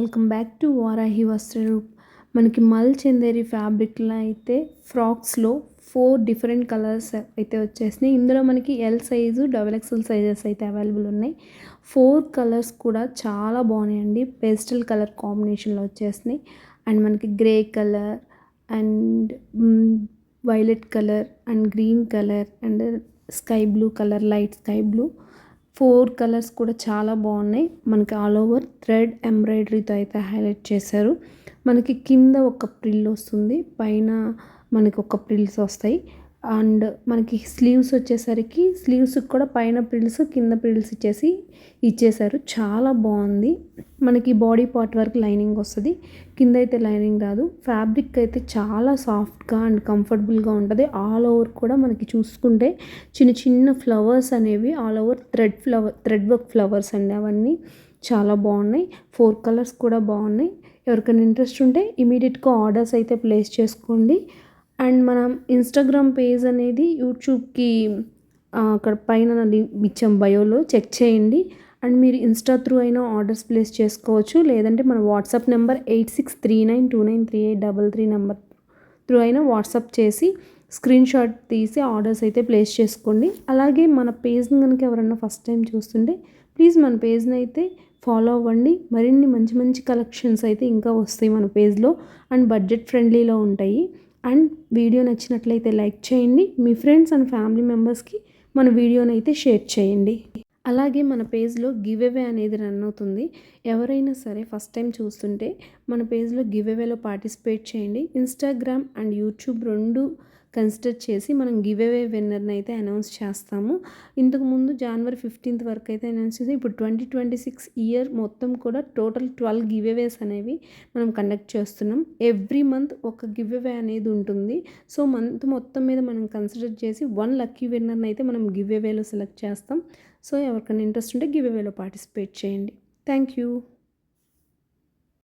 Welcome back to Varahi Vastraroop. మనకి మల్ చందేరి ఫ్యాబ్రిక్లో అయితే ఫ్రాక్స్లో 4 డిఫరెంట్ కలర్స్ అయితే వచ్చేసినాయి. ఇందులో మనకి ఎల్ సైజు XXL సైజెస్ అయితే అవైలబుల్ ఉన్నాయి. 4 కలర్స్ కూడా చాలా బాగున్నాయండి. పేస్టల్ కలర్ కాంబినేషన్లో వచ్చేసినాయి. అండ్ మనకి grey colour and violet colour and green colour and sky blue colour, light sky blue, 4 colours కూడా చాలా బాగున్నాయి. మనకి ఆల్ ఓవర్ థ్రెడ్ ఎంబ్రాయిడరీతో అయితే హైలైట్ చేశారు. మనకి కింద ఒక ప్రిల్ వస్తుంది, పైన మనకి ఒక ప్రిల్స్ వస్తాయి. అండ్ మనకి స్లీవ్స్ వచ్చేసరికి స్లీవ్స్కి కూడా పైన ప్రిల్స్ కింద ప్రిల్స్ ఇచ్చేసారు. చాలా బాగుంది. మనకి బాడీ పార్ట్ వరకు లైనింగ్ వస్తుంది, కింద అయితే లైనింగ్ రాదు. ఫ్యాబ్రిక్ అయితే చాలా సాఫ్ట్గా అండ్ కంఫర్టబుల్గా ఉంటుంది. ఆల్ ఓవర్ కూడా మనకి చూసుకుంటే చిన్న చిన్న ఫ్లవర్స్ అనేవి all over thread work flowers అండి. అవన్నీ చాలా బాగున్నాయి. 4 కలర్స్ కూడా బాగున్నాయి. ఎవరికైనా ఇంట్రెస్ట్ ఉంటే ఇమీడియట్గా ఆర్డర్స్ అయితే ప్లేస్ చేసుకోండి. అండ్ మనం ఇన్స్టాగ్రామ్ పేజ్ అనేది యూట్యూబ్కి అక్కడ పైన లింక్ ఇచ్చాం, బయోలో చెక్ చేయండి. అండ్ మీరు ఇన్స్టా త్రూ అయినా ఆర్డర్స్ ప్లేస్ చేసుకోవచ్చు, లేదంటే మన వాట్సాప్ నెంబర్ 8639293833 నెంబర్ త్రూ అయినా వాట్సాప్ చేసి స్క్రీన్ షాట్ తీసి ఆర్డర్స్ అయితే ప్లేస్ చేసుకోండి. అలాగే మన పేజ్ని కనుక ఎవరన్నా ఫస్ట్ టైం చూస్తుంటే ప్లీజ్ మన పేజ్ని అయితే ఫాలో అవ్వండి. మరిన్ని మంచి మంచి కలెక్షన్స్ అయితే ఇంకా వస్తాయి మన పేజ్లో అండ్ బడ్జెట్ ఫ్రెండ్లీలో ఉంటాయి. అండ్ వీడియో నచ్చినట్లయితే లైక్ చేయండి. మీ ఫ్రెండ్స్ అండ్ ఫ్యామిలీ మెంబర్స్కి మన వీడియోని అయితే షేర్ చేయండి. అలాగే మన పేజ్లో గివ్ అవే అనేది రన్ అవుతుంది. ఎవరైనా సరే ఫస్ట్ టైం చూస్తుంటే మన పేజ్లో గివ్ అవేలో పార్టిసిపేట్ చేయండి. ఇన్స్టాగ్రామ్ అండ్ యూట్యూబ్ రెండు కన్సిడర్ చేసి మనం గివ్ అవే విన్నర్ని అయితే అనౌన్స్ చేస్తాము. ఇంతకుముందు January 15th వరకు అయితే అనౌన్స్ చేసి, ఇప్పుడు 2026 ఇయర్ మొత్తం కూడా టోటల్ 12 గివ్ అవేస్ అనేవి మనం కండక్ట్ చేస్తున్నాం. ఎవ్రీ మంత్ ఒక గివ్ అవే అనేది ఉంటుంది. సో మంత్ మొత్తం మీద మనం కన్సిడర్ చేసి 1 లక్కీ విన్నర్ని అయితే మనం గివ్ అవేలో సెలెక్ట్ చేస్తాం. సో ఎవరికైనా ఇంట్రెస్ట్ ఉంటే గివ్ అవేలో పార్టిసిపేట్ చేయండి. Thank you.